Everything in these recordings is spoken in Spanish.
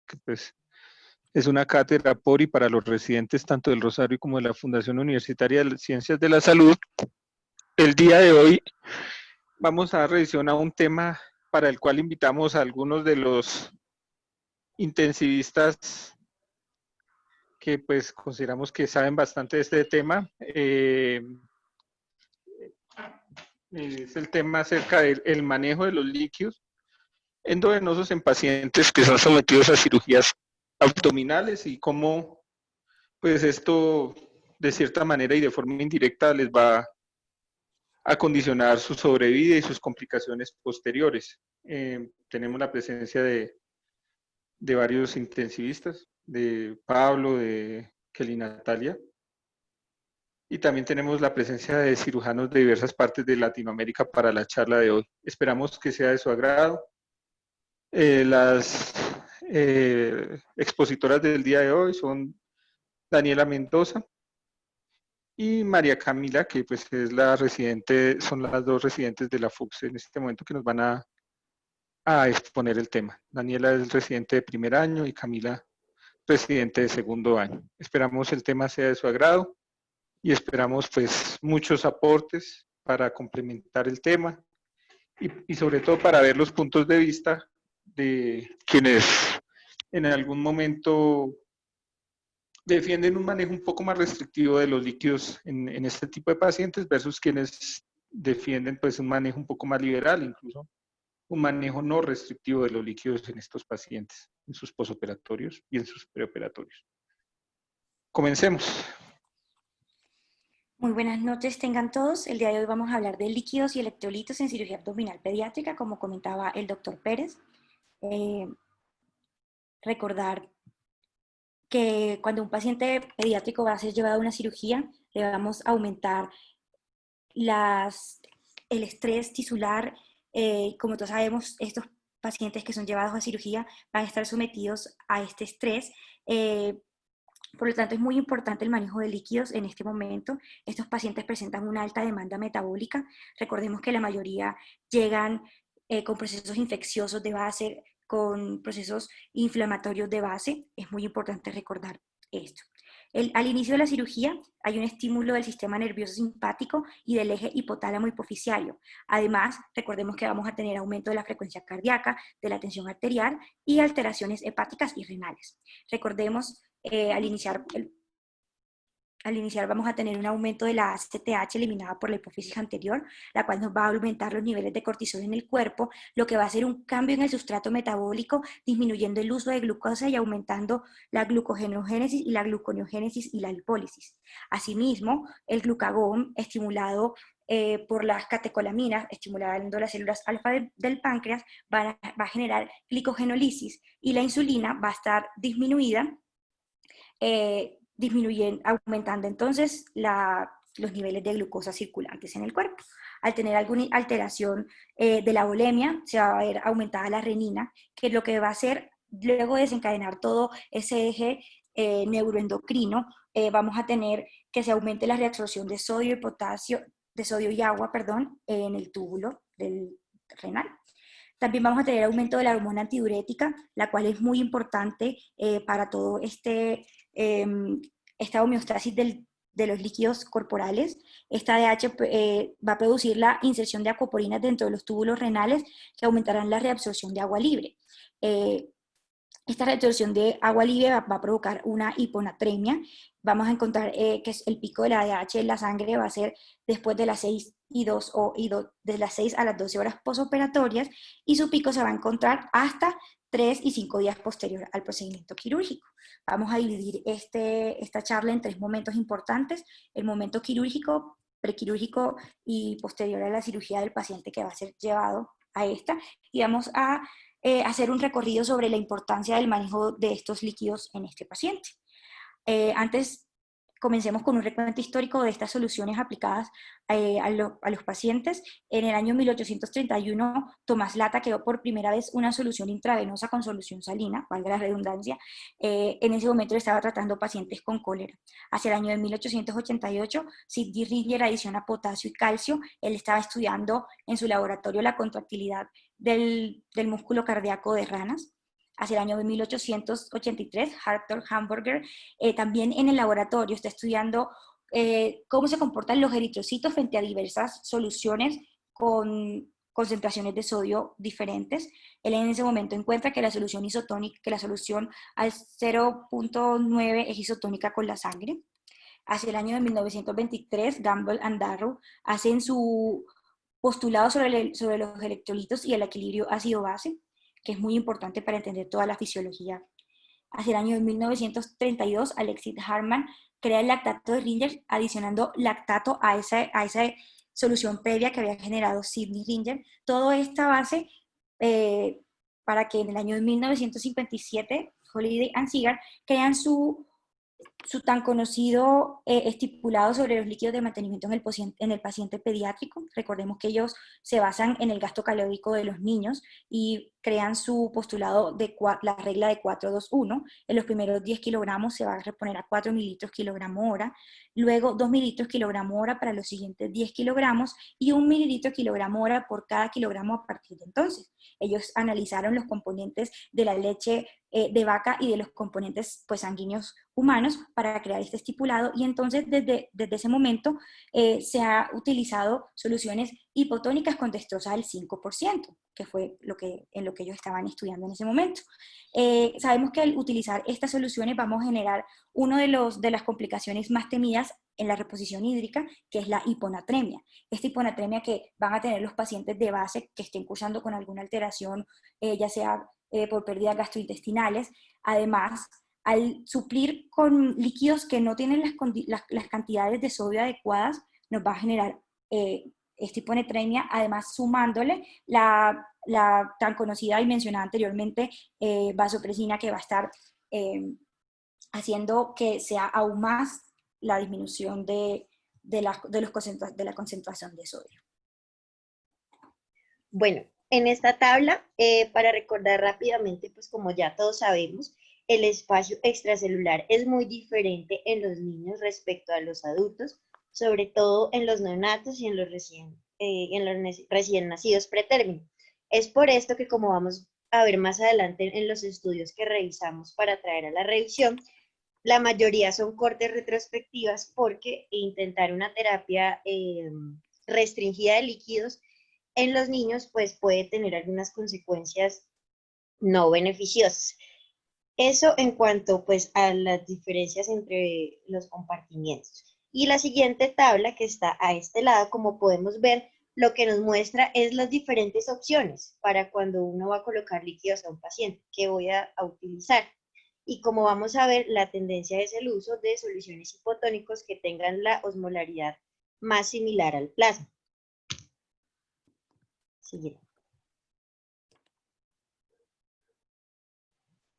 que pues es una cátedra por y para los residentes tanto del Rosario como de la Fundación Universitaria de Ciencias de la Salud. El día de hoy vamos a dar revisión a un tema para el cual invitamos a algunos de los intensivistas que pues consideramos que saben bastante de este tema. Es el tema acerca del manejo de los líquidos endovenosos en pacientes que son sometidos a cirugías abdominales y cómo pues esto de cierta manera y de forma indirecta les va a condicionar su sobrevida y sus complicaciones posteriores. Tenemos la presencia de varios intensivistas, de Pablo, de Kelly Natalia, y también tenemos la presencia de cirujanos de diversas partes de Latinoamérica para la charla de hoy. Esperamos que sea de su agrado. Las expositoras del día de hoy son Daniela Mendoza y María Camila, que pues es la residente, son las dos residentes de la FUCS en este momento que nos van a exponer el tema. Daniela es residente de primer año y Camila residente de segundo año. Esperamos el tema sea de su agrado y esperamos pues muchos aportes para complementar el tema y sobre todo para ver los puntos de vista de quienes en algún momento defienden un manejo un poco más restrictivo de los líquidos en este tipo de pacientes versus quienes defienden pues un manejo un poco más liberal, incluso un manejo no restrictivo de los líquidos en estos pacientes, en sus posoperatorios y en sus preoperatorios. Comencemos. Muy buenas noches tengan todos. El día de hoy vamos a hablar de líquidos y electrolitos en cirugía abdominal pediátrica, como comentaba el doctor Pérez. Recordar que cuando un paciente pediátrico va a ser llevado a una cirugía, le vamos a aumentar el estrés tisular. Como todos sabemos, estos pacientes que son llevados a cirugía van a estar sometidos a este estrés. Por lo tanto, es muy importante el manejo de líquidos en este momento. Estos pacientes presentan una alta demanda metabólica. Recordemos que la mayoría llegan con procesos infecciosos de base, con procesos inflamatorios de base. Es muy importante recordar esto. Al inicio de la cirugía hay un estímulo del sistema nervioso simpático y del eje hipotálamo hipoficiario. Además, recordemos que vamos a tener aumento de la frecuencia cardíaca, de la tensión arterial y alteraciones hepáticas y renales. Recordemos al iniciar vamos a tener un aumento de la ACTH eliminada por la hipófisis anterior, la cual nos va a aumentar los niveles de cortisol en el cuerpo, lo que va a hacer un cambio en el sustrato metabólico, disminuyendo el uso de glucosa y aumentando la glucogenogénesis y la gluconeogénesis y la lipólisis. Asimismo, el glucagón estimulado por las catecolaminas, estimulando las células alfa del páncreas, va a generar glicogenólisis y la insulina va a estar disminuida, aumentando entonces los niveles de glucosa circulantes en el cuerpo. Al tener alguna alteración de la bulimia, se va a ver aumentada la renina, que es lo que va a hacer, luego de desencadenar todo ese eje neuroendocrino, vamos a tener que se aumente la reabsorción de sodio y potasio, de sodio y agua, perdón, en el túbulo del renal. También vamos a tener aumento de la hormona antidiurética, la cual es muy importante para todo esta homeostasis de los líquidos corporales. Esta ADH va a producir la inserción de aquaporina dentro de los túbulos renales que aumentarán la reabsorción de agua libre. Esta reabsorción de agua libre va a provocar una hiponatremia. Vamos a encontrar que el pico de la ADH en la sangre va a ser después de las 6 de las 6 a las 12 horas posoperatorias, y su pico se va a encontrar hasta 3 y 5 días posterior al procedimiento quirúrgico. Vamos a dividir esta charla en 3 momentos importantes: el momento quirúrgico, prequirúrgico y posterior a la cirugía del paciente que va a ser llevado a esta, y vamos a hacer un recorrido sobre la importancia del manejo de estos líquidos en este paciente. Antes, comencemos con un recuento histórico de estas soluciones aplicadas a los pacientes. En el año 1831, Tomás Lata creó por primera vez una solución intravenosa con solución salina, valga la redundancia. En ese momento estaba tratando pacientes con cólera. Hacia el año de 1888, Sidney Ringer adiciona potasio y calcio. Él estaba estudiando en su laboratorio la contractilidad del músculo cardíaco de ranas. Hacia el año de 1883, Arthur Hamburger, también en el laboratorio, está estudiando cómo se comportan los eritrocitos frente a diversas soluciones con concentraciones de sodio diferentes. Él en ese momento encuentra que la solución isotónica, que la solución al 0.9 es isotónica con la sangre. Hacia el año de 1923, Gamble and Darrow hacen su postulado sobre los electrolitos y el equilibrio ácido-base, que es muy importante para entender toda la fisiología. Hacia el año de 1932, Alexis Hartmann crea el lactato de Ringer, adicionando lactato a esa solución previa que había generado Sidney Ringer. Toda esta base para que en el año de 1957, Holliday and Seager crean su tan conocido estipulado sobre los líquidos de mantenimiento en el paciente pediátrico. Recordemos que ellos se basan en el gasto calórico de los niños y crean su postulado de la regla de 4-2-1. En los primeros 10 kilogramos se va a reponer a 4 mililitros kilogramo hora, luego 2 mililitros kilogramo hora para los siguientes 10 kilogramos y 1 mililitro kilogramo hora por cada kilogramo a partir de entonces. Ellos analizaron los componentes de la leche de vaca y de los componentes pues, sanguíneos humanos para crear este estipulado y entonces desde ese momento se ha utilizado soluciones hipotónicas con dextrosa del 5%, que fue en lo que ellos estaban estudiando en ese momento. Sabemos que al utilizar estas soluciones vamos a generar una de las complicaciones más temidas en la reposición hídrica, que es la hiponatremia. Esta hiponatremia que van a tener los pacientes de base que estén cursando con alguna alteración, ya sea por pérdidas gastrointestinales. Además, al suplir con líquidos que no tienen las cantidades de sodio adecuadas, nos va a generar esta hiponatremia, además sumándole la tan conocida y mencionada anteriormente vasopresina, que va a estar haciendo que sea aún más la disminución de la concentración de sodio. Bueno, en esta tabla, para recordar rápidamente, pues como ya todos sabemos, el espacio extracelular es muy diferente en los niños respecto a los adultos, sobre todo en los neonatos y en los recién nacidos pretérmino. Es por esto que, como vamos a ver más adelante en los estudios que revisamos para traer a la revisión, la mayoría son cortes retrospectivas porque intentar una terapia restringida de líquidos en los niños pues puede tener algunas consecuencias no beneficiosas. Eso en cuanto pues a las diferencias entre los compartimientos. Y la siguiente tabla que está a este lado, como podemos ver, lo que nos muestra es las diferentes opciones para cuando uno va a colocar líquidos a un paciente que voy a utilizar. Y como vamos a ver, la tendencia es el uso de soluciones hipotónicos que tengan la osmolaridad más similar al plasma. Siguiente.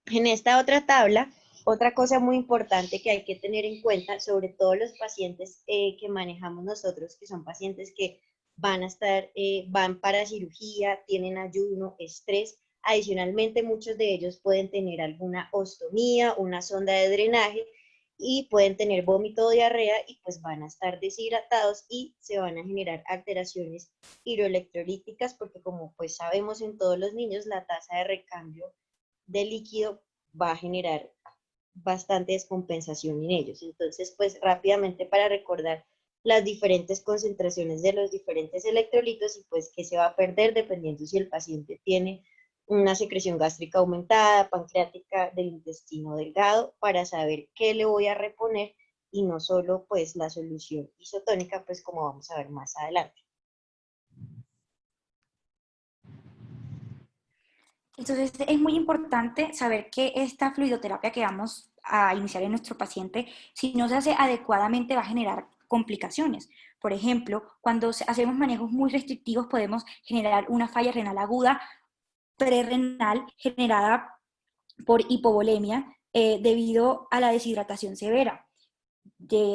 En esta otra tabla, otra cosa muy importante que hay que tener en cuenta, sobre todo los pacientes que manejamos nosotros, que son pacientes que van a estar, van para cirugía, tienen ayuno, estrés. Adicionalmente, muchos de ellos pueden tener alguna ostomía, una sonda de drenaje y pueden tener vómito o diarrea y pues van a estar deshidratados y se van a generar alteraciones hidroelectrolíticas porque como pues sabemos en todos los niños la tasa de recambio de líquido va a generar bastante descompensación en ellos. Entonces, pues rápidamente para recordar las diferentes concentraciones de los diferentes electrolitos y pues qué se va a perder dependiendo si el paciente tiene una secreción gástrica aumentada, pancreática, del intestino delgado, para saber qué le voy a reponer y no solo pues la solución isotónica, pues como vamos a ver más adelante. Entonces es muy importante saber que esta fluidoterapia que vamos a iniciar en nuestro paciente, si no se hace adecuadamente va a generar complicaciones. Por ejemplo, cuando hacemos manejos muy restrictivos podemos generar una falla renal aguda prerrenal generada por hipovolemia debido a la deshidratación severa,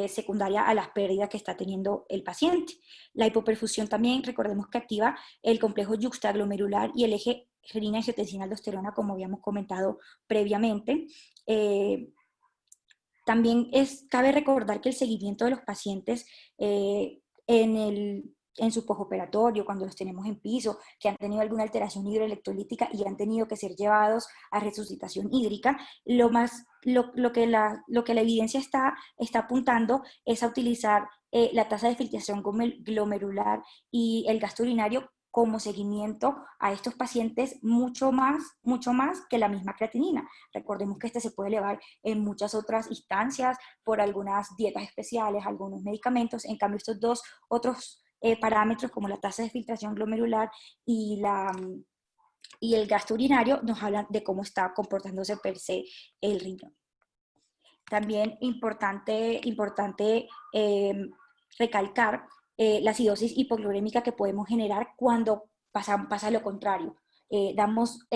secundaria a las pérdidas que está teniendo el paciente. La hipoperfusión también, recordemos que activa el complejo yuxtaglomerular y el eje renina-angiotensina-aldosterona, como habíamos comentado previamente. También cabe recordar que el seguimiento de los pacientes en su postoperatorio, cuando los tenemos en piso, que han tenido alguna alteración hidroelectrolítica y han tenido que ser llevados a resucitación hídrica, lo que la evidencia está apuntando es a utilizar la tasa de filtración glomerular y el gasto urinario como seguimiento a estos pacientes mucho más que la misma creatinina. Recordemos que este se puede elevar en muchas otras instancias por algunas dietas especiales, algunos medicamentos. En cambio, estos dos otros parámetros como la tasa de filtración glomerular y el gasto urinario nos hablan de cómo está comportándose per se el riñón. También importante recalcar la acidosis hipoclorémica que podemos generar cuando pasa lo contrario. Damos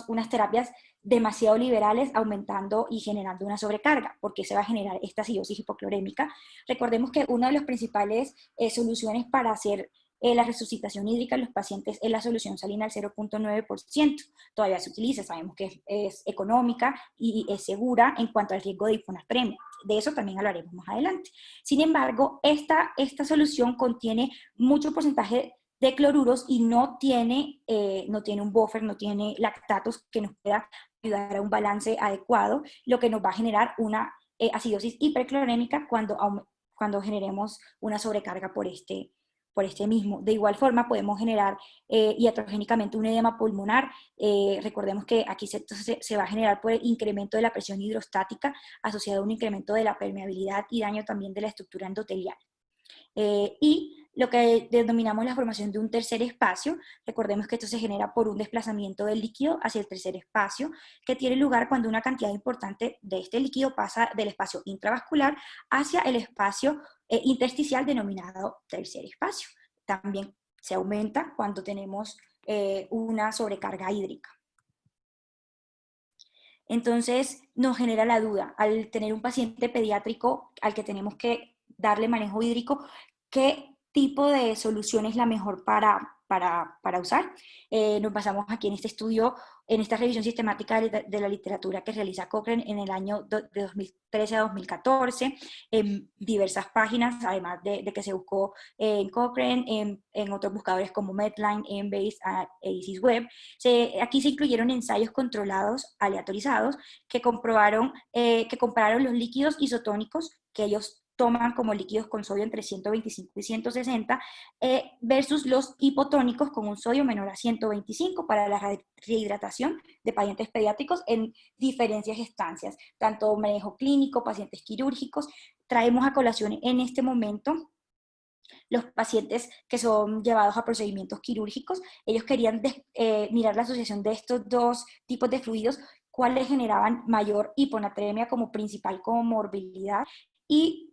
unas terapias demasiado liberales aumentando y generando una sobrecarga, porque se va a generar esta acidosis hipoclorémica. Recordemos que una de las principales soluciones para hacer la resucitación hídrica en los pacientes es la solución salina al 0.9%. Todavía se utiliza, sabemos que es económica y es segura en cuanto al riesgo de hiponatremia. De eso también hablaremos más adelante. Sin embargo, esta solución contiene mucho porcentaje de cloruros y no tiene un buffer, no tiene lactatos que nos pueda ayudar a un balance adecuado, lo que nos va a generar una acidosis hiperclorémica cuando generemos una sobrecarga por este mismo. De igual forma, podemos generar iatrogénicamente un edema pulmonar. Recordemos que aquí se va a generar por el incremento de la presión hidrostática asociado a un incremento de la permeabilidad y daño también de la estructura endotelial. Y lo que denominamos la formación de un tercer espacio, recordemos que esto se genera por un desplazamiento del líquido hacia el tercer espacio, que tiene lugar cuando una cantidad importante de este líquido pasa del espacio intravascular hacia el espacio intersticial denominado tercer espacio. También se aumenta cuando tenemos una sobrecarga hídrica. Entonces nos genera la duda, al tener un paciente pediátrico al que tenemos que darle manejo hídrico, ¿qué tipo de solución es la mejor para usar? Nos basamos aquí en este estudio, en esta revisión sistemática de la literatura que realiza Cochrane en el año de 2013 a 2014, en diversas páginas, además de que se buscó en Cochrane, en otros buscadores como Medline, Embase, ACIS-Web. Aquí se incluyeron ensayos controlados, aleatorizados, que compararon los líquidos isotónicos que ellos toman como líquidos con sodio entre 125 y 160 versus los hipotónicos con un sodio menor a 125 para la rehidratación de pacientes pediátricos en diferentes estancias, tanto manejo clínico, pacientes quirúrgicos. Traemos a colación en este momento los pacientes que son llevados a procedimientos quirúrgicos. Ellos querían mirar la asociación de estos dos tipos de fluidos, cuáles generaban mayor hiponatremia como principal comorbilidad y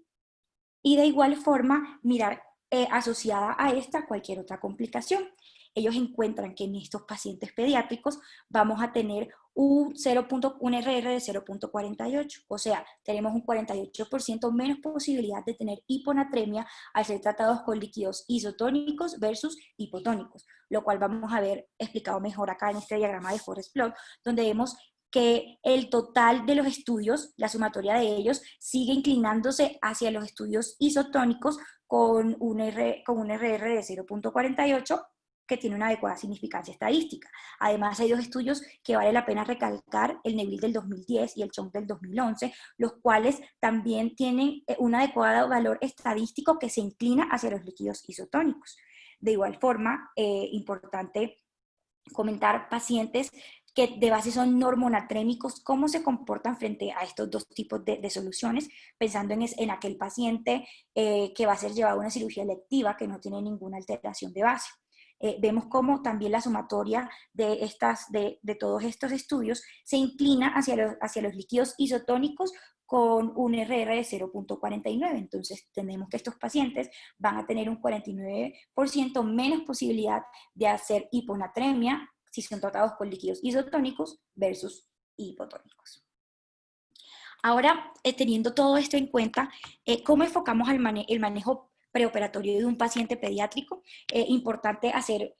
de igual forma mirar asociada a esta cualquier otra complicación. Ellos encuentran que en estos pacientes pediátricos vamos a tener un RR de 0.48, o sea, tenemos un 48% menos posibilidad de tener hiponatremia al ser tratados con líquidos isotónicos versus hipotónicos, lo cual vamos a ver explicado mejor acá en este diagrama de Forest Plot, donde vemos que el total de los estudios, la sumatoria de ellos, sigue inclinándose hacia los estudios isotónicos con un RR de 0.48, que tiene una adecuada significancia estadística. Además, hay dos estudios que vale la pena recalcar, el Neville del 2010 y el Chong del 2011, los cuales también tienen un adecuado valor estadístico que se inclina hacia los líquidos isotónicos. De igual forma, importante comentar pacientes que de base son normonatrémicos, cómo se comportan frente a estos dos tipos de soluciones, pensando en aquel paciente que va a ser llevado a una cirugía electiva que no tiene ninguna alteración de base. Vemos cómo también la sumatoria de todos estos estudios se inclina hacia los líquidos isotónicos con un RR de 0.49. Entonces, tenemos que estos pacientes van a tener un 49% menos posibilidad de hacer hiponatremia si son tratados con líquidos isotónicos versus hipotónicos. Ahora, teniendo todo esto en cuenta, ¿cómo enfocamos el manejo preoperatorio de un paciente pediátrico? Importante hacer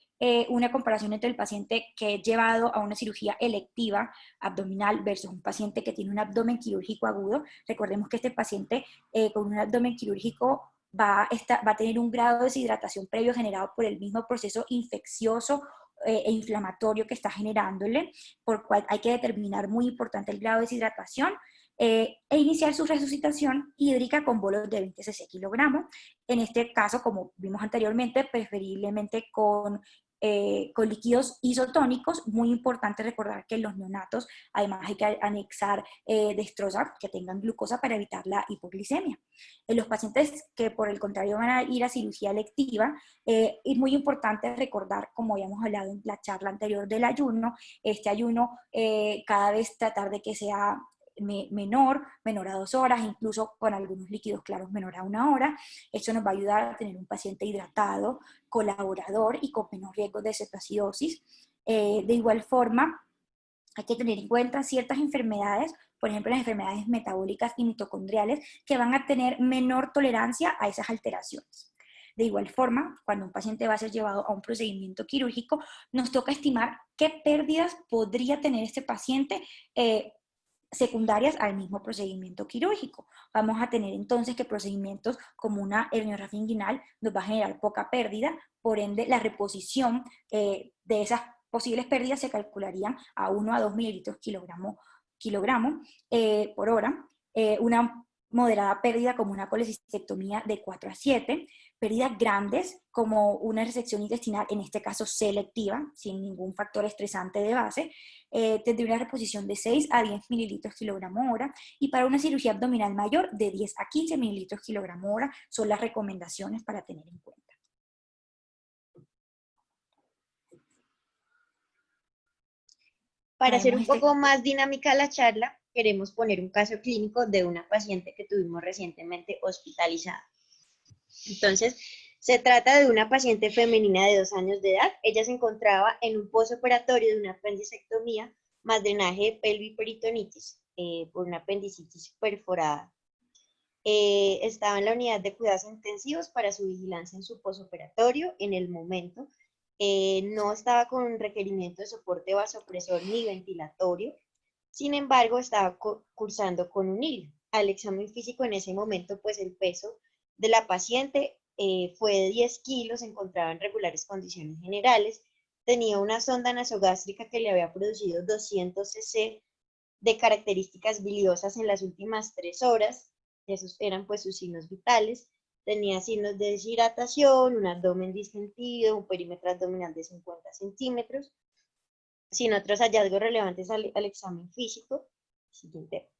una comparación entre el paciente que es llevado a una cirugía electiva abdominal versus un paciente que tiene un abdomen quirúrgico agudo. Recordemos que este paciente con un abdomen quirúrgico va a tener un grado de deshidratación previo generado por el mismo proceso infeccioso e inflamatorio que está generándole, por cual hay que determinar, muy importante, el grado de deshidratación, e iniciar su resucitación hídrica con bolos de 20 cc kilogramo. En este caso, como vimos anteriormente, preferiblemente con líquidos isotónicos. Muy importante recordar que en los neonatos además hay que anexar dextrosa que tengan glucosa para evitar la hipoglicemia. En los pacientes que por el contrario van a ir a cirugía electiva, es muy importante recordar, como habíamos hablado en la charla anterior del ayuno, este ayuno cada vez tratar de que sea menor a 2 horas, incluso con algunos líquidos claros menor a 1 hora. Esto nos va a ayudar a tener un paciente hidratado, colaborador y con menor riesgo de cetoacidosis. De igual forma, hay que tener en cuenta ciertas enfermedades, por ejemplo las enfermedades metabólicas y mitocondriales, que van a tener menor tolerancia a esas alteraciones. De igual forma, cuando un paciente va a ser llevado a un procedimiento quirúrgico, nos toca estimar qué pérdidas podría tener este paciente secundarias al mismo procedimiento quirúrgico. Vamos a tener entonces que procedimientos como una herniorrafia inguinal nos va a generar poca pérdida, por ende la reposición de esas posibles pérdidas se calcularían a 1 a 2 mililitros kilogramo por hora. Una moderada pérdida como una colecistectomía de 4 a 7, pérdidas grandes como una resección intestinal, en este caso selectiva, sin ningún factor estresante de base, tendría una reposición de 6 a 10 mililitros kilogramo hora, y para una cirugía abdominal mayor de 10 a 15 mililitros kilogramo hora son las recomendaciones para tener en cuenta. Para hacer un poco más dinámica la charla, queremos poner un caso clínico de una paciente que tuvimos recientemente hospitalizada. Entonces, se trata de una paciente femenina de 2 años de edad. Ella se encontraba en un posoperatorio de una apendicectomía más drenaje de pelviperitonitis por una apendicitis perforada. Estaba en la unidad de cuidados intensivos para su vigilancia en su posoperatorio en el momento. No estaba con requerimiento de soporte vasopresor ni ventilatorio. Sin embargo, estaba cursando con un hilo. Al examen físico en ese momento, pues el peso de la paciente fue de 10 kilos, se encontraba en regulares condiciones generales, tenía una sonda nasogástrica que le había producido 200 cc de características biliosas en las últimas 3 horas, esos eran pues sus signos vitales, tenía signos de deshidratación, un abdomen distendido, un perímetro abdominal de 50 centímetros, sin otros hallazgos relevantes al examen físico. Siguiente.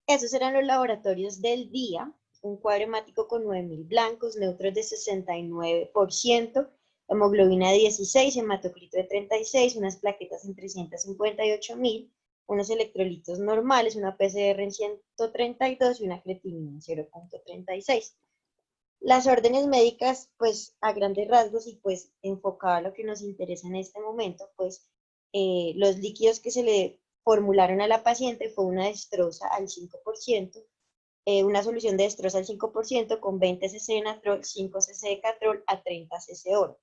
Esos eran los laboratorios del día, un cuadro hemático con 9.000 blancos, neutros de 69%, hemoglobina de 16, hematocrito de 36, unas plaquetas en 358.000, unos electrolitos normales, una PCR en 132 y una creatinina en 0.36. Las órdenes médicas, pues a grandes rasgos y pues enfocado a lo que nos interesa en este momento, pues los líquidos que se le formularon a la paciente fue una dextrosa al 5%, una solución de dextrosa al 5% con 20 cc de natrol, 5 cc de catrol a 30 cc oro.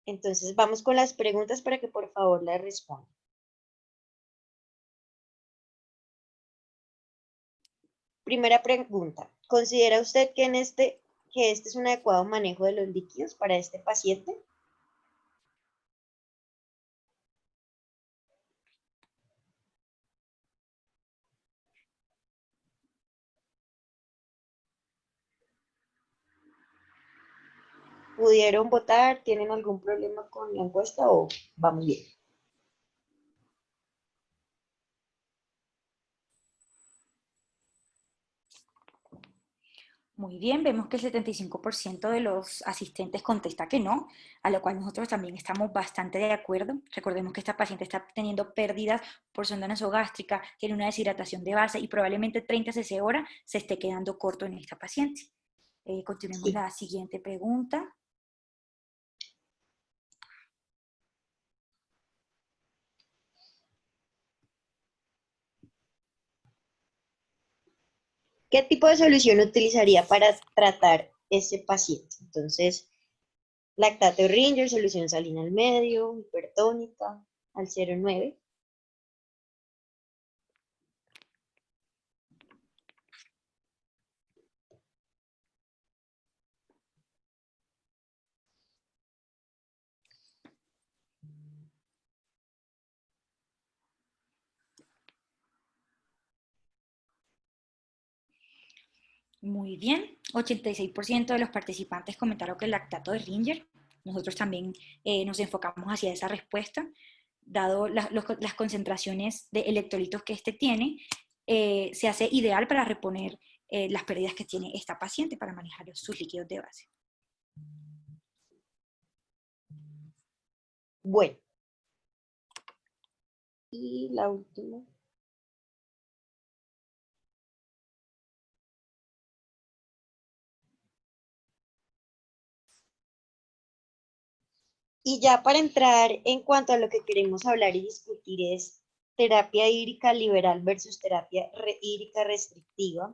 Entonces vamos con las preguntas para que por favor las respondan. Primera pregunta, ¿considera usted que este es un adecuado manejo de los líquidos para este paciente? ¿Pudieron votar? ¿Tienen algún problema con la encuesta o vamos bien? Muy bien, vemos que el 75% de los asistentes contesta que no, a lo cual nosotros también estamos bastante de acuerdo. Recordemos que esta paciente está teniendo pérdidas por sonda nasogástrica, tiene una deshidratación de base y probablemente 30 cc hora se esté quedando corto en esta paciente. Continuemos Sí. la siguiente pregunta. ¿Qué tipo de solución utilizaría para tratar ese paciente? Entonces, lactato Ringer, solución salina al medio, hipertónica, al 0,9. Muy bien, 86% de los participantes comentaron que el lactato de Ringer. Nosotros también nos enfocamos hacia esa respuesta, dado las concentraciones de electrolitos que este tiene, se hace ideal para reponer las pérdidas que tiene esta paciente para manejar sus líquidos de base. Bueno, y la última. Y ya para entrar en cuanto a lo que queremos hablar y discutir es terapia hídrica liberal versus terapia hídrica restrictiva.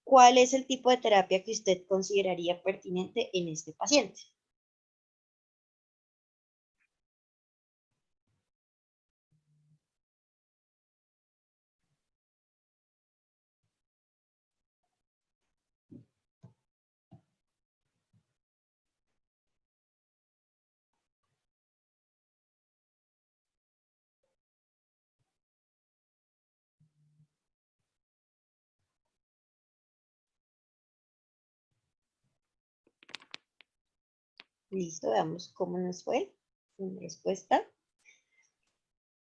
¿Cuál es el tipo de terapia que usted consideraría pertinente en este paciente? Listo, veamos cómo nos fue. En respuesta.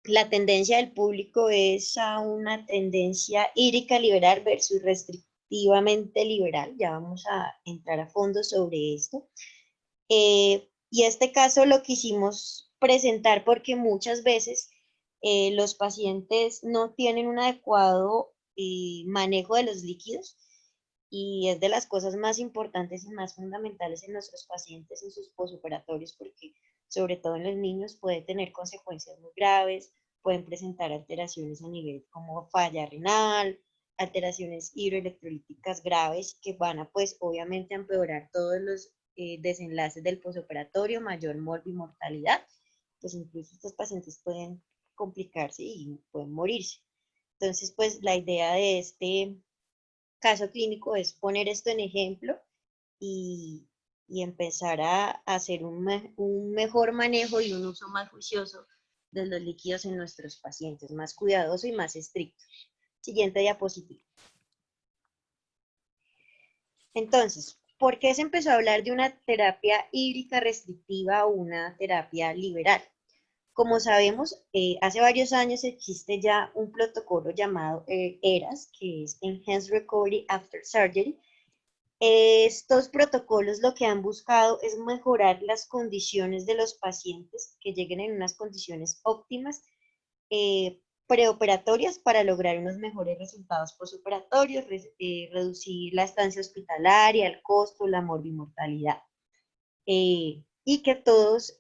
La tendencia del público es a una tendencia hídrica liberal versus restrictivamente liberal. Ya vamos a entrar a fondo sobre esto. Y este caso lo quisimos presentar porque muchas veces los pacientes no tienen un adecuado manejo de los líquidos y es de las cosas más importantes y más fundamentales en nuestros pacientes en sus posoperatorios porque sobre todo en los niños puede tener consecuencias muy graves, pueden presentar alteraciones a nivel como falla renal, alteraciones hidroelectrolíticas graves que van a pues obviamente empeorar todos los desenlaces del posoperatorio, mayor mortalidad, pues incluso estos pacientes pueden complicarse y pueden morirse. Entonces, pues la idea de este caso clínico es poner esto en ejemplo y, y empezar a hacer un mejor manejo y un uso más juicioso de los líquidos en nuestros pacientes, más cuidadoso y más estricto. Siguiente diapositiva. Entonces, ¿por qué se empezó a hablar de una terapia hídrica restrictiva o una terapia liberal? Como sabemos, hace varios años existe ya un protocolo llamado ERAS, que es Enhanced Recovery After Surgery. Estos protocolos lo que han buscado es mejorar las condiciones de los pacientes, que lleguen en unas condiciones óptimas preoperatorias para lograr unos mejores resultados postoperatorios, reducir la estancia hospitalaria, el costo, la morbimortalidad. Y que todos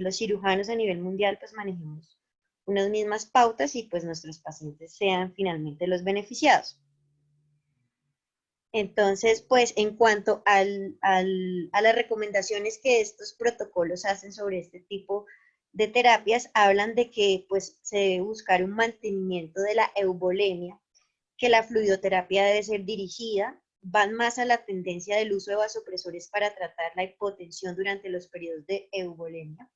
los cirujanos a nivel mundial pues manejemos unas mismas pautas y pues nuestros pacientes sean finalmente los beneficiados. Entonces, pues en cuanto a las recomendaciones que estos protocolos hacen sobre este tipo de terapias, hablan de que pues se debe buscar un mantenimiento de la eubolemia, que la fluidoterapia debe ser dirigida, van más a la tendencia del uso de vasopresores para tratar la hipotensión durante los periodos de eubolemia.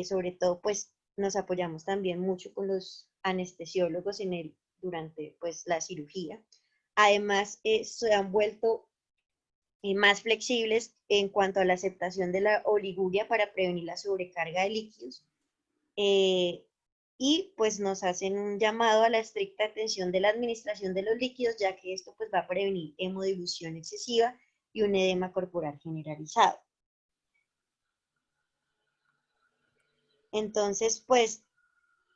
Sobre todo, pues nos apoyamos también mucho con los anestesiólogos durante pues, la cirugía. Además, se han vuelto más flexibles en cuanto a la aceptación de la oliguria para prevenir la sobrecarga de líquidos. Y pues nos hacen un llamado a la estricta atención de la administración de los líquidos, ya que esto pues va a prevenir hemodilución excesiva y un edema corporal generalizado. Entonces, pues,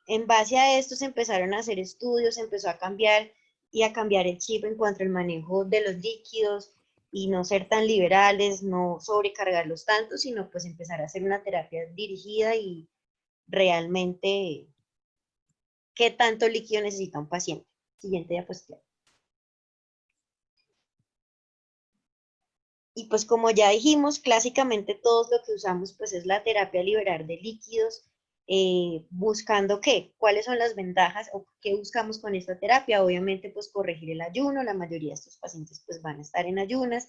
en base a esto se empezaron a hacer estudios, se empezó a cambiar y a cambiar el chip en cuanto al manejo de los líquidos y no ser tan liberales, no sobrecargarlos tanto, sino pues empezar a hacer una terapia dirigida y realmente qué tanto líquido necesita un paciente. Siguiente diapositiva. Y pues como ya dijimos, clásicamente todos lo que usamos pues es la terapia liberal de líquidos, buscando qué, cuáles son las ventajas o qué buscamos con esta terapia. Obviamente pues corregir el ayuno, la mayoría de estos pacientes pues van a estar en ayunas,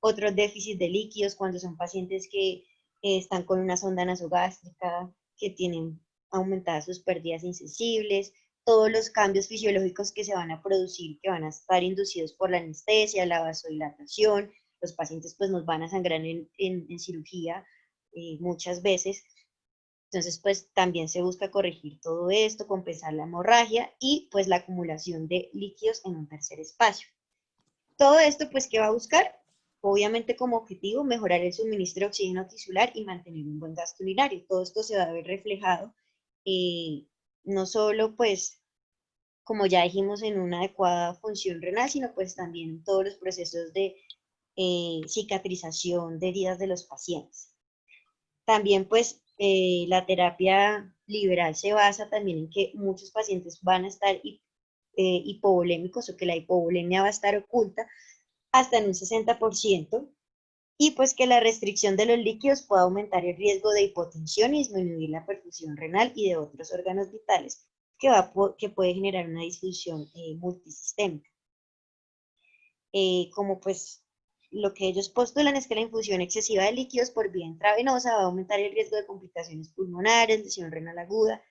otros déficits de líquidos cuando son pacientes que están con una sonda nasogástrica, que tienen aumentadas sus pérdidas insensibles, todos los cambios fisiológicos que se van a producir, que van a estar inducidos por la anestesia, la vasodilatación. Los pacientes pues nos van a sangrar en cirugía muchas veces. Entonces pues también se busca corregir todo esto, compensar la hemorragia y pues la acumulación de líquidos en un tercer espacio. Todo esto pues ¿qué va a buscar? Obviamente como objetivo mejorar el suministro de oxígeno tisular y mantener un buen gasto urinario. Todo esto se va a ver reflejado no solo pues como ya dijimos en una adecuada función renal, sino pues también en todos los procesos de cicatrización de heridas de los pacientes. También pues la terapia liberal se basa también en que muchos pacientes van a estar hipovolémicos o que la hipovolemia va a estar oculta hasta en un 60%, y pues que la restricción de los líquidos puede aumentar el riesgo de hipotensión y disminuir la perfusión renal y de otros órganos vitales, que puede generar una disfunción multisistémica. Como pues lo que ellos postulan es que la infusión excesiva de líquidos por vía intravenosa va a aumentar el riesgo de complicaciones pulmonares, lesión renal aguda,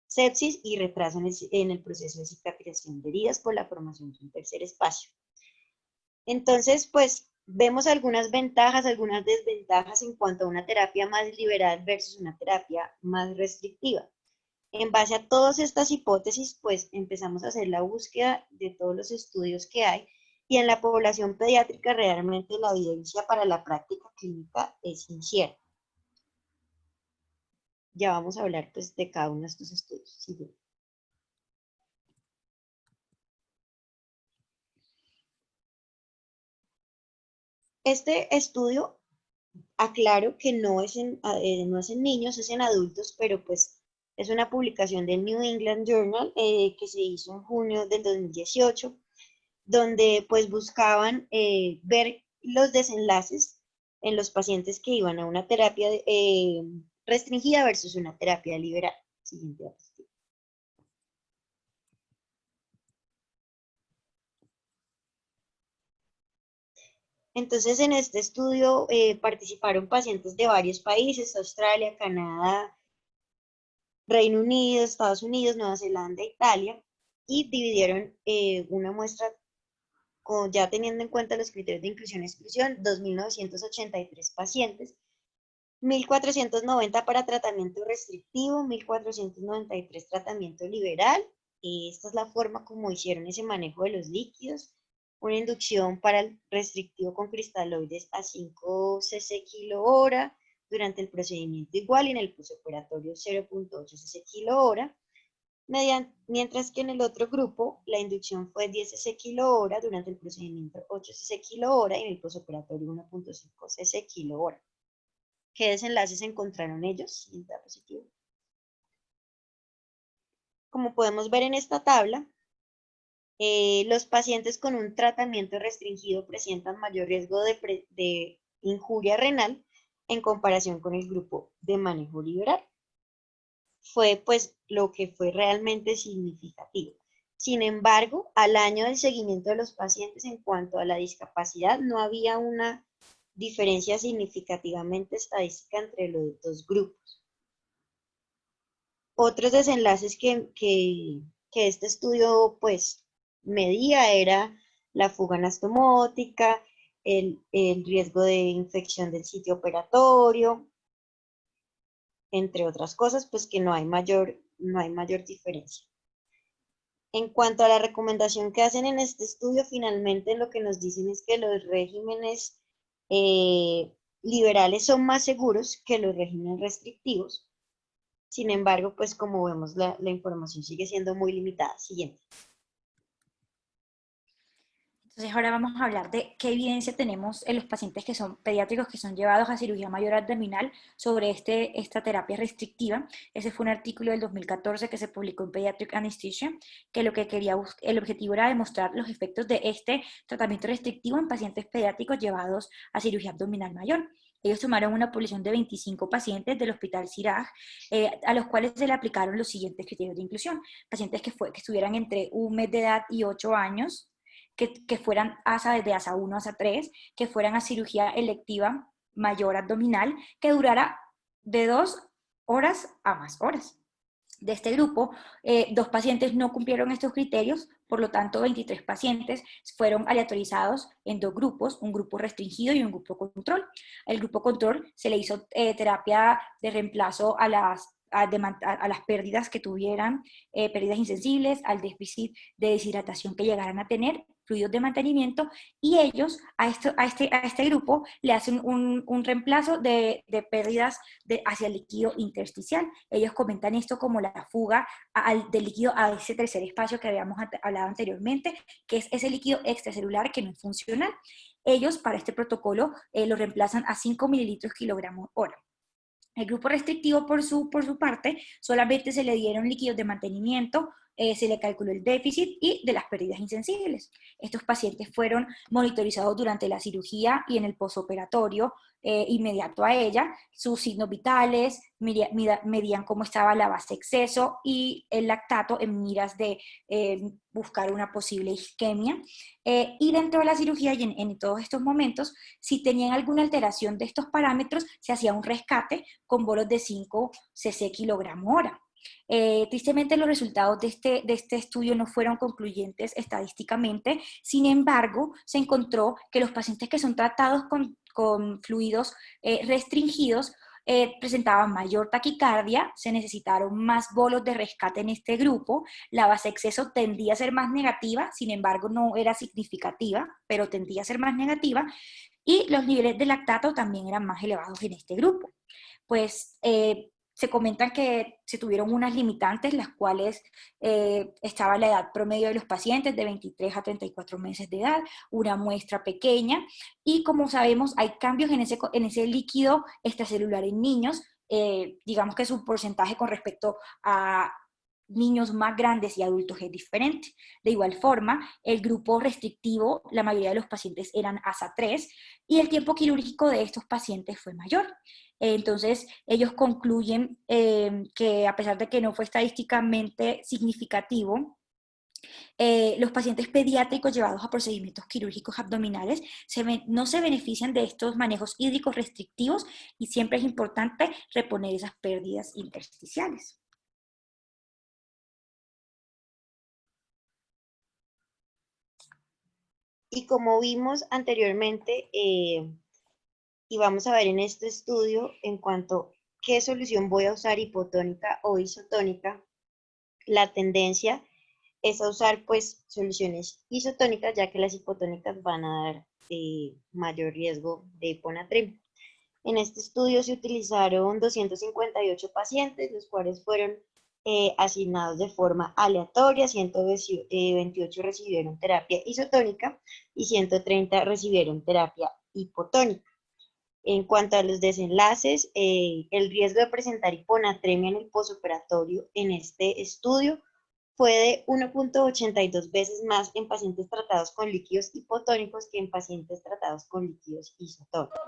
sepsis y retraso en el proceso de cicatrización de heridas por la formación de un tercer espacio. Entonces, pues vemos algunas ventajas, algunas desventajas en cuanto a una terapia más liberal versus una terapia más restrictiva. En base a todas estas hipótesis, pues empezamos a hacer la búsqueda de todos los estudios que hay, y en la población pediátrica realmente la evidencia para la práctica clínica es incierta. Ya vamos a hablar pues de cada uno de estos estudios. ¿Sí? Este estudio, aclaro que no es en niños, es en adultos, pero pues es una publicación del New England Journal que se hizo en junio del 2018, donde pues buscaban ver los desenlaces en los pacientes que iban a una terapia restringida versus una terapia liberal. Siguiente diapositiva. Entonces, en este estudio participaron pacientes de varios países: Australia, Canadá, Reino Unido, Estados Unidos, Nueva Zelanda, Italia, y dividieron una muestra ya teniendo en cuenta los criterios de inclusión y exclusión, 2.983 pacientes, 1.490 para tratamiento restrictivo, 1.493 tratamiento liberal. Esta es la forma como hicieron ese manejo de los líquidos. Una inducción para el restrictivo con cristaloides a 5 cc kilo hora durante el procedimiento igual, y en el postoperatorio 0.8 cc kilo hora. Mientras que en el otro grupo la inducción fue 10 cc kilo hora durante el procedimiento 8 cc kilo hora y en el postoperatorio 1.5 cc kilo hora. ¿Qué desenlaces encontraron ellos? Siguiente diapositiva. Como podemos ver en esta tabla, los pacientes con un tratamiento restringido presentan mayor riesgo de injuria renal en comparación con el grupo de manejo liberal. Fue pues lo que fue realmente significativo. Sin embargo, al año del seguimiento de los pacientes en cuanto a la discapacidad, no había una diferencia significativamente estadística entre los dos grupos. Otros desenlaces que este estudio pues medía era la fuga anastomótica, el riesgo de infección del sitio operatorio, entre otras cosas, pues que no hay mayor diferencia. En cuanto a la recomendación que hacen en este estudio, finalmente lo que nos dicen es que los regímenes liberales son más seguros que los regímenes restrictivos. Sin embargo, pues como vemos, la información sigue siendo muy limitada. Siguiente. Entonces ahora vamos a hablar de qué evidencia tenemos en los pacientes que son pediátricos que son llevados a cirugía mayor abdominal sobre esta terapia restrictiva. Ese fue un artículo del 2014 que se publicó en Pediatric Anesthesia, que lo que el objetivo era demostrar los efectos de este tratamiento restrictivo en pacientes pediátricos llevados a cirugía abdominal mayor. Ellos tomaron una población de 25 pacientes del Hospital Siraj, a los cuales se le aplicaron los siguientes criterios de inclusión: pacientes que estuvieran entre 1 mes de edad y 8 años, que fueran ASA desde ASA 1 a ASA 3, que fueran a cirugía electiva mayor abdominal, que durara de 2 horas a más horas. De este grupo, 2 pacientes no cumplieron estos criterios, por lo tanto 23 pacientes fueron aleatorizados en 2 grupos, un grupo restringido y un grupo control. El grupo control se le hizo terapia de reemplazo a las pérdidas que tuvieran, pérdidas insensibles, al déficit de deshidratación que llegaran a tener, fluidos de mantenimiento, y ellos a este grupo le hacen un reemplazo de pérdidas hacia el líquido intersticial. Ellos comentan esto como la fuga del líquido a ese tercer espacio que habíamos hablado anteriormente, que es ese líquido extracelular que no es funcional. Ellos para este protocolo lo reemplazan a 5 mililitros kilogramo hora. El grupo restrictivo, por su parte, solamente se le dieron líquidos de mantenimiento, se le calculó el déficit y de las pérdidas insensibles. Estos pacientes fueron monitorizados durante la cirugía y en el posoperatorio inmediato a ella. Sus signos vitales, medían cómo estaba la base exceso y el lactato en miras de buscar una posible isquemia. Y dentro de la cirugía y en todos estos momentos, si tenían alguna alteración de estos parámetros, se hacía un rescate con bolos de 5 cc kilogramo hora. Tristemente los resultados de este estudio no fueron concluyentes estadísticamente, sin embargo se encontró que los pacientes que son tratados con fluidos restringidos presentaban mayor taquicardia, se necesitaron más bolos de rescate en este grupo, la base exceso tendía a ser más negativa, sin embargo no era significativa, pero tendía a ser más negativa, y los niveles de lactato también eran más elevados en este grupo. Pues se comentan que se tuvieron unas limitantes, las cuales estaba la edad promedio de los pacientes de 23 a 34 meses de edad, una muestra pequeña, y como sabemos hay cambios en ese líquido extracelular en niños, digamos que su porcentaje con respecto a niños más grandes y adultos es diferente. De igual forma, el grupo restrictivo, la mayoría de los pacientes eran ASA 3 y el tiempo quirúrgico de estos pacientes fue mayor. Entonces, ellos concluyen que a pesar de que no fue estadísticamente significativo, los pacientes pediátricos llevados a procedimientos quirúrgicos abdominales no se benefician de estos manejos hídricos restrictivos y siempre es importante reponer esas pérdidas intersticiales. Y como vimos anteriormente, y vamos a ver en este estudio en cuanto a qué solución voy a usar, hipotónica o isotónica, la tendencia es a usar pues soluciones isotónicas, ya que las hipotónicas van a dar mayor riesgo de hiponatremia. En este estudio se utilizaron 258 pacientes, los cuales fueron asignados de forma aleatoria, 128 recibieron terapia isotónica y 130 recibieron terapia hipotónica. En cuanto a los desenlaces, el riesgo de presentar hiponatremia en el posoperatorio en este estudio fue de 1.82 veces más en pacientes tratados con líquidos hipotónicos que en pacientes tratados con líquidos isotónicos.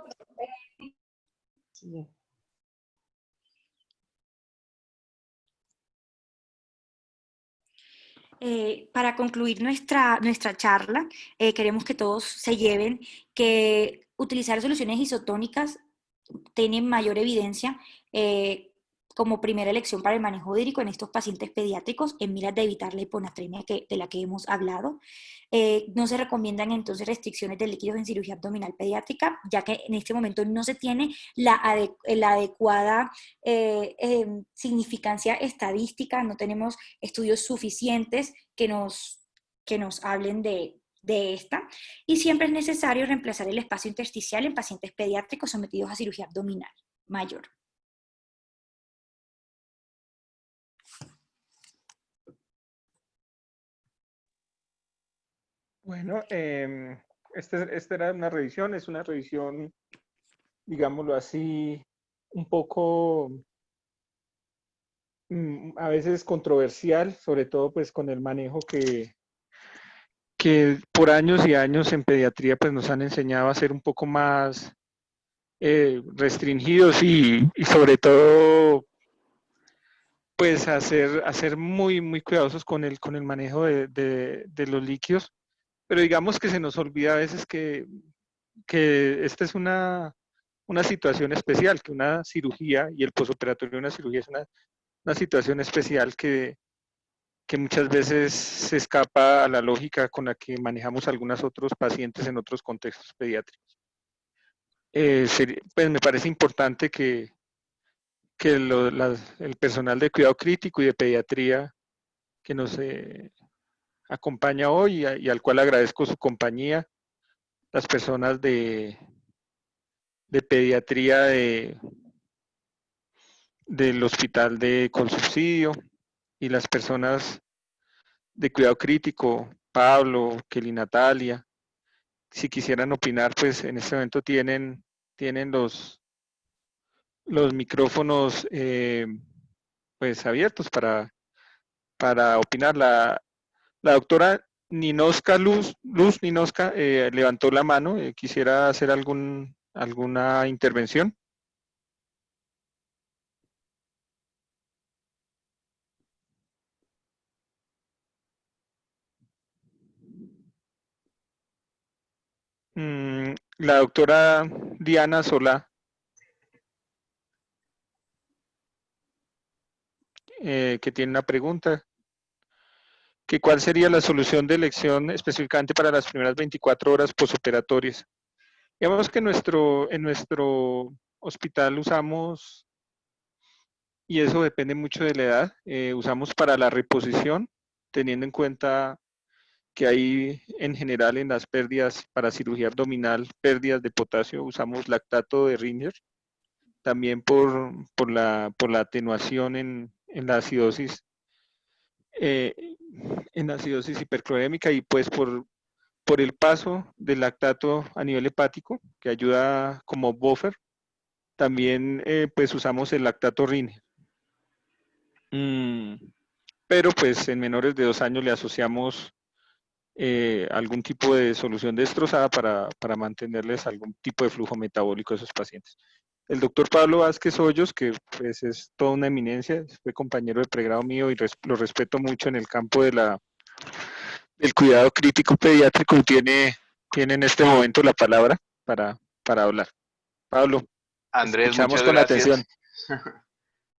Sí. Para concluir nuestra charla, queremos que todos se lleven que utilizar soluciones isotónicas tiene mayor evidencia como primera elección para el manejo hídrico en estos pacientes pediátricos en miras de evitar la hiponatremia de la que hemos hablado. No se recomiendan entonces restricciones de líquidos en cirugía abdominal pediátrica, ya que en este momento no se tiene la adecuada significancia estadística, no tenemos estudios suficientes que nos hablen de esta, y siempre es necesario reemplazar el espacio intersticial en pacientes pediátricos sometidos a cirugía abdominal mayor. Bueno, esta era una revisión, es una revisión, digámoslo así, un poco a veces controversial, sobre todo pues con el manejo que por años y años en pediatría pues nos han enseñado a ser un poco más restringidos y sobre todo pues a ser muy, muy cuidadosos con el manejo de los líquidos. Pero digamos que se nos olvida a veces que esta es una situación especial, que una cirugía y el posoperatorio de una cirugía es una una situación especial que muchas veces se escapa a la lógica con la que manejamos algunos otros pacientes en otros contextos pediátricos. Pues me parece importante que el personal de cuidado crítico y de pediatría que nos acompaña hoy y al cual agradezco su compañía, las personas de pediatría del hospital de Colsubsidio y las personas de cuidado crítico, Pablo, Kelly, Natalia. Si quisieran opinar, pues en este momento tienen los micrófonos pues abiertos para opinar. La doctora Ninoska Luz Ninoska levantó la mano. Quisiera hacer alguna intervención. La doctora Diana Solá, que tiene una pregunta. ¿Cuál sería la solución de elección específicamente para las primeras 24 horas posoperatorias? Digamos que en nuestro hospital usamos, y eso depende mucho de la edad, usamos para la reposición, teniendo en cuenta que hay en general en las pérdidas para cirugía abdominal, pérdidas de potasio, usamos lactato de Ringer, también por la atenuación en la acidosis hiperclorémica y pues por el paso del lactato a nivel hepático, que ayuda como buffer. También pues usamos el lactato Ringer. Pero pues en menores de 2 años le asociamos algún tipo de solución destrozada para mantenerles algún tipo de flujo metabólico a esos pacientes. El doctor Pablo Vázquez Hoyos, que pues es toda una eminencia, fue compañero de pregrado mío y lo respeto mucho en el campo del cuidado crítico pediátrico, y tiene en este momento la palabra para hablar. Pablo, Andrés, escuchamos muchas con atención. gracias.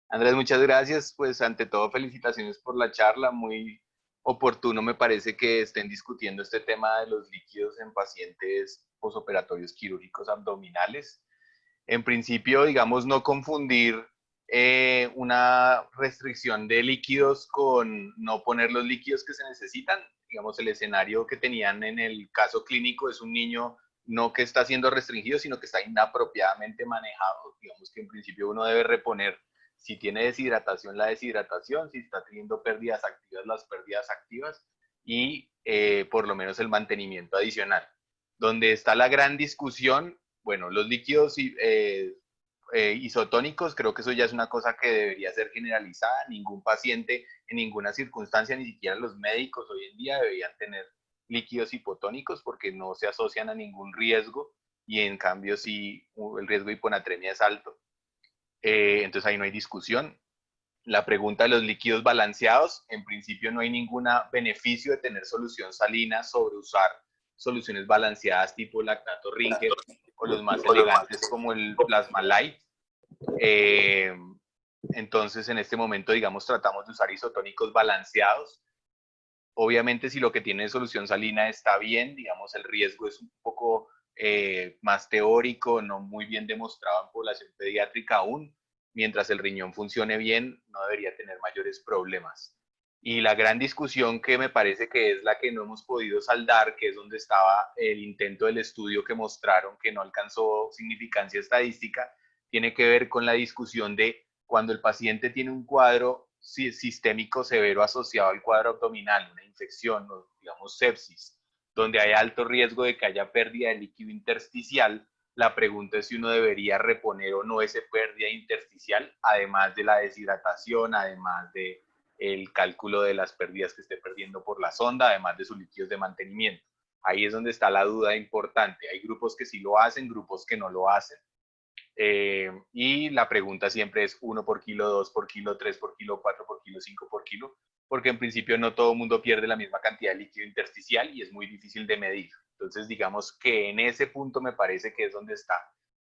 Andrés, muchas gracias. Pues ante todo, felicitaciones por la charla. Muy oportuno me parece que estén discutiendo este tema de los líquidos en pacientes posoperatorios quirúrgicos abdominales. En principio, digamos, no confundir una restricción de líquidos con no poner los líquidos que se necesitan. Digamos, el escenario que tenían en el caso clínico es un niño no que está siendo restringido, sino que está inapropiadamente manejado. Digamos que en principio uno debe reponer, si tiene deshidratación, la deshidratación, si está teniendo pérdidas activas, las pérdidas activas, y por lo menos el mantenimiento adicional. Donde está la gran discusión, bueno, los líquidos isotónicos, creo que eso ya es una cosa que debería ser generalizada. Ningún paciente, en ninguna circunstancia, ni siquiera los médicos hoy en día deberían tener líquidos hipotónicos porque no se asocian a ningún riesgo, y en cambio sí el riesgo de hiponatremia es alto. Entonces ahí no hay discusión. La pregunta de los líquidos balanceados, en principio no hay ningún beneficio de tener solución salina sobre usar soluciones balanceadas tipo lactato Ringer o los más elegantes como el Plasma Light. Entonces en este momento, digamos, tratamos de usar isotónicos balanceados. Obviamente si lo que tiene de solución salina está bien, digamos, el riesgo es un poco más teórico, no muy bien demostrado en población pediátrica aún. Mientras el riñón funcione bien, no debería tener mayores problemas. Y la gran discusión que me parece que es la que no hemos podido saldar, que es donde estaba el intento del estudio que mostraron que no alcanzó significancia estadística, tiene que ver con la discusión de cuando el paciente tiene un cuadro sistémico severo asociado al cuadro abdominal, una infección o digamos sepsis, donde hay alto riesgo de que haya pérdida de líquido intersticial. La pregunta es si uno debería reponer o no esa pérdida intersticial, además de la deshidratación, además de el cálculo de las pérdidas que esté perdiendo por la sonda, además de sus líquidos de mantenimiento. Ahí es donde está la duda importante. Hay grupos que sí lo hacen, grupos que no lo hacen. Y la pregunta siempre es 1 por kilo, 2 por kilo, 3 por kilo, 4 por kilo, 5 por kilo, porque en principio no todo el mundo pierde la misma cantidad de líquido intersticial y es muy difícil de medir. Entonces, digamos que en ese punto me parece que es donde está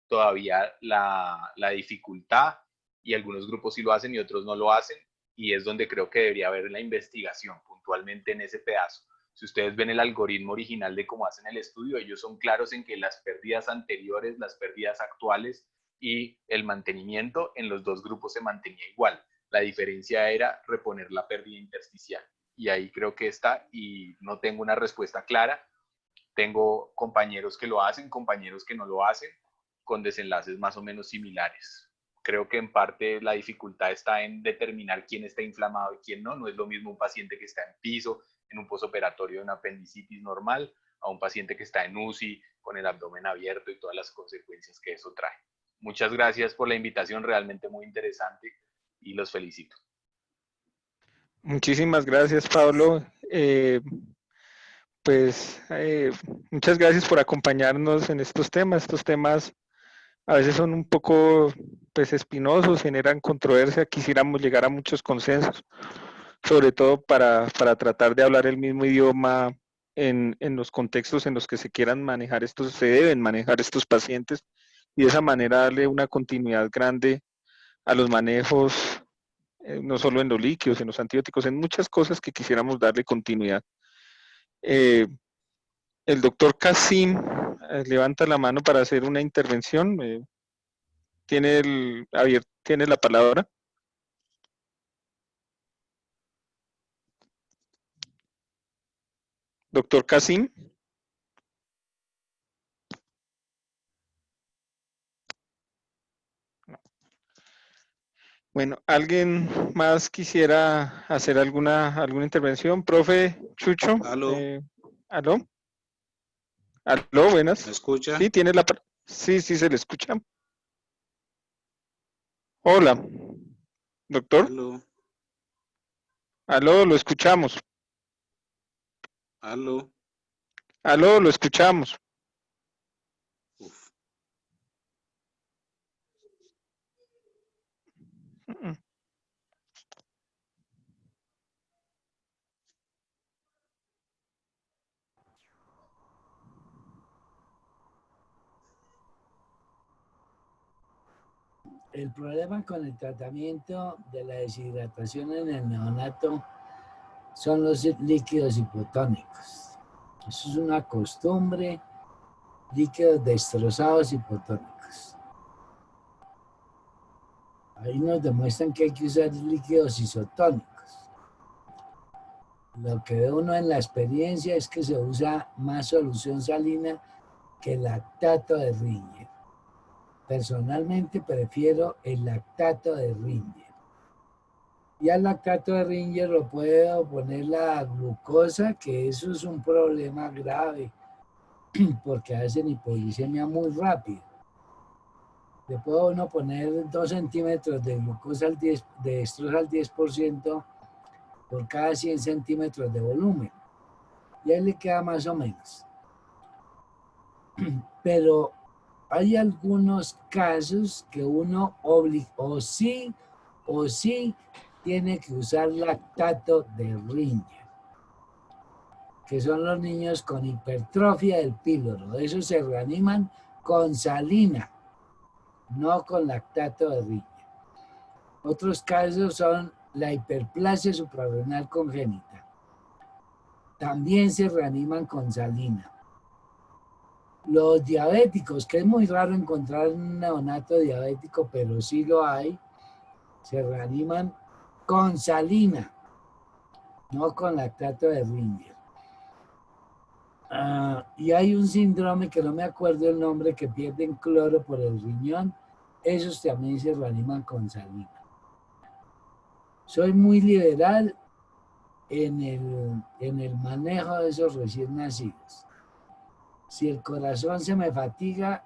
todavía la dificultad, y algunos grupos sí lo hacen y otros no lo hacen. y es donde creo que debería haber la investigación puntualmente en ese pedazo. Si ustedes ven el algoritmo original de cómo hacen el estudio, ellos son claros en que las pérdidas anteriores, las pérdidas actuales y el mantenimiento en los dos grupos se mantenía igual. La diferencia era reponer la pérdida intersticial. Y ahí creo que está, y no tengo una respuesta clara. Tengo compañeros que lo hacen, compañeros que no lo hacen, con desenlaces más o menos similares. Creo que en parte la dificultad está en determinar quién está inflamado y quién no. No es lo mismo un paciente que está en piso, en un posoperatorio de una apendicitis normal, a un paciente que está en UCI, con el abdomen abierto y todas las consecuencias que eso trae. Muchas gracias por la invitación, realmente muy interesante, y los felicito. Muchísimas gracias, Pablo. Muchas gracias por acompañarnos en estos temas. Estos temas a veces son un poco pues, espinosos, generan controversia. Quisiéramos llegar a muchos consensos, sobre todo para tratar de hablar el mismo idioma en los contextos en los que se quieran manejar estos, se deben manejar estos pacientes, y de esa manera darle una continuidad grande a los manejos, no solo en los líquidos, en los antibióticos, en muchas cosas que quisiéramos darle continuidad. El doctor Kasim levanta la mano para hacer una intervención. Tiene la palabra. Doctor Kasim. Bueno, ¿alguien más quisiera hacer alguna intervención? Profe Chucho. Aló. ¿Aló? ¿Aló? Buenas. ¿Me escucha? Sí, tiene la palabra. Sí, se le escucha. Hola, doctor. Aló. Aló, lo escuchamos. Aló. Aló, lo escuchamos. Uf. El problema con el tratamiento de la deshidratación en el neonato son los líquidos hipotónicos. Eso es una costumbre, líquidos destrozados hipotónicos. Ahí nos demuestran que hay que usar líquidos isotónicos. Lo que ve uno en la experiencia es que se usa más solución salina que lactato de Ringer. Personalmente prefiero el lactato de Ringer. Y al lactato de Ringer lo puedo poner la glucosa, que eso es un problema grave, porque hacen hipoglicemia muy rápido. Le puedo uno poner 2 centímetros de glucosa de estroza al 10% por cada 100 centímetros de volumen. Y ahí le queda más o menos. Pero hay algunos casos que uno o sí tiene que usar lactato de Ringer, que son los niños con hipertrofia del píloro. Esos se reaniman con salina, no con lactato de Ringer. Otros casos son la hiperplasia suprarrenal congénita. También se reaniman con salina. Los diabéticos, que es muy raro encontrar un neonato diabético, pero sí lo hay, se reaniman con salina, no con lactato de Ringer. Y hay un síndrome que no me acuerdo el nombre, que pierden cloro por el riñón. Esos también se reaniman con salina. Soy muy liberal en el manejo de esos recién nacidos. Si el corazón se me fatiga,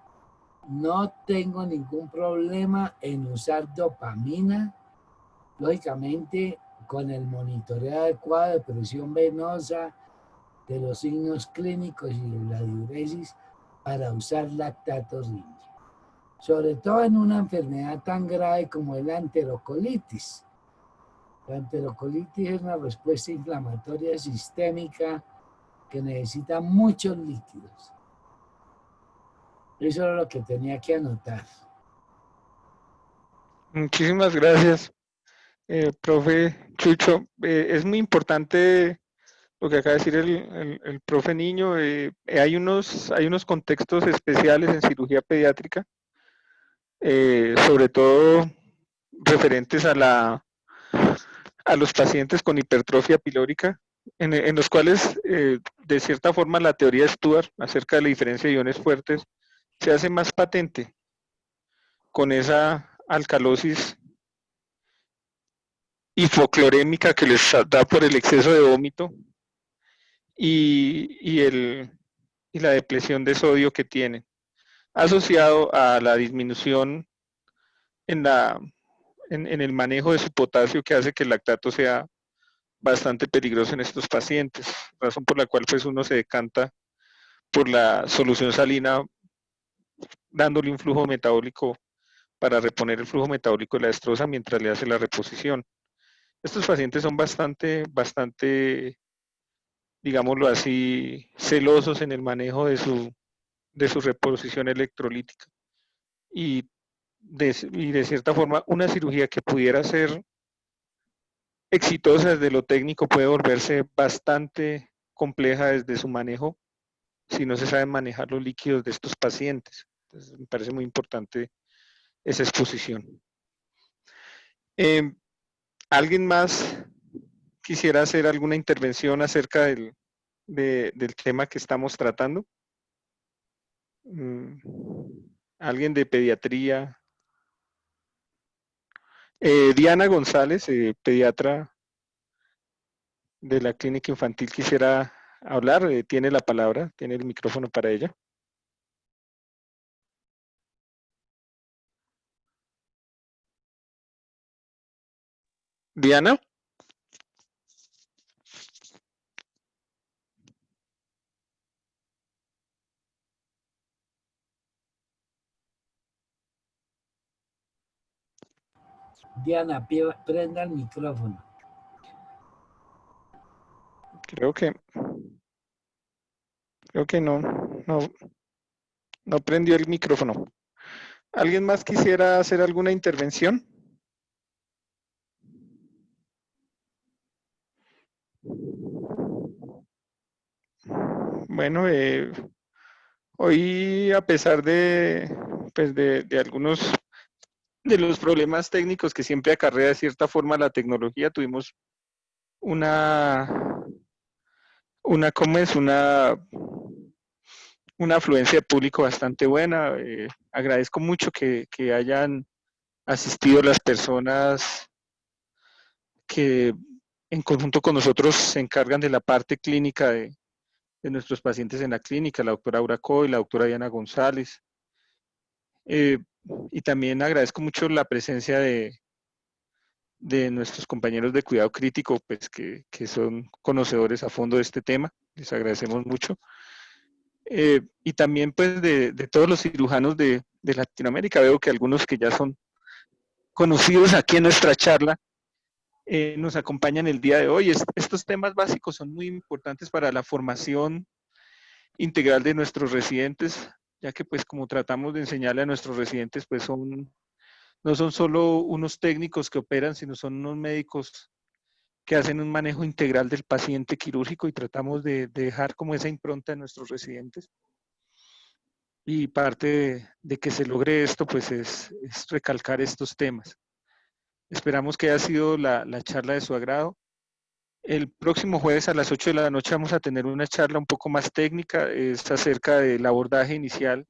no tengo ningún problema en usar dopamina, lógicamente con el monitoreo adecuado de presión venosa, de los signos clínicos y de la diuresis, para usar lactato Ringer. Sobre todo en una enfermedad tan grave como es la enterocolitis. La enterocolitis es una respuesta inflamatoria sistémica que necesita muchos líquidos. Eso es lo que tenía que anotar. Muchísimas gracias. Profe Chucho, es muy importante lo que acaba de decir el profe Niño. Hay unos contextos especiales en cirugía pediátrica, sobre todo referentes a los pacientes con hipertrofia pilórica, en los cuales, de cierta forma, la teoría de Stuart acerca de la diferencia de iones fuertes se hace más patente con esa alcalosis hipoclorémica que les da por el exceso de vómito y la depresión de sodio que tienen, asociado a la disminución en, en el manejo de su potasio, que hace que el lactato sea bastante peligroso en estos pacientes, razón por la cual pues uno se decanta por la solución salina dándole un flujo metabólico para reponer el flujo metabólico de la destroza mientras le hace la reposición. Estos pacientes son bastante, digámoslo así, celosos en el manejo de su reposición electrolítica. Y de cierta forma, una cirugía que pudiera ser exitosa desde lo técnico puede volverse bastante compleja desde su manejo si no se saben manejar los líquidos de estos pacientes. Entonces, me parece muy importante esa exposición. ¿Alguien más quisiera hacer alguna intervención acerca del tema que estamos tratando? ¿Alguien de pediatría? Diana González, pediatra de la clínica infantil, quisiera hablar. Tiene la palabra, tiene el micrófono para ella. Diana. Diana, prenda el micrófono. Creo que no prendió el micrófono. ¿Alguien más quisiera hacer alguna intervención? Bueno, hoy, a pesar pues de algunos de los problemas técnicos que siempre acarrea de cierta forma la tecnología, tuvimos ¿cómo es? Una afluencia de público bastante buena. Agradezco mucho que hayan asistido las personas que en conjunto con nosotros se encargan de la parte clínica de nuestros pacientes en la clínica, la doctora Aura Coy, la doctora Diana González. Y también agradezco mucho la presencia de nuestros compañeros de cuidado crítico, pues que son conocedores a fondo de este tema. Les agradecemos mucho. Y también pues de todos los cirujanos de Latinoamérica. Veo que algunos que ya son conocidos aquí en nuestra charla nos acompañan el día de hoy. Estos temas básicos son muy importantes para la formación integral de nuestros residentes, ya que pues como tratamos de enseñarle a nuestros residentes, pues no son solo unos técnicos que operan, sino son unos médicos que hacen un manejo integral del paciente quirúrgico y tratamos de dejar como esa impronta en nuestros residentes. Y parte de que se logre esto, pues es recalcar estos temas. Esperamos que haya sido la charla de su agrado. El próximo jueves a las 8 de la noche vamos a tener una charla un poco más técnica, es acerca del abordaje inicial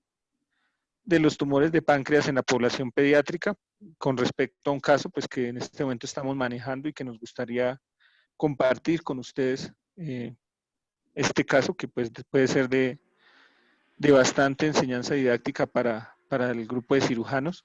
de los tumores de páncreas en la población pediátrica, con respecto a un caso pues que en este momento estamos manejando y que nos gustaría compartir con ustedes este caso que pues puede ser de bastante enseñanza didáctica para el grupo de cirujanos.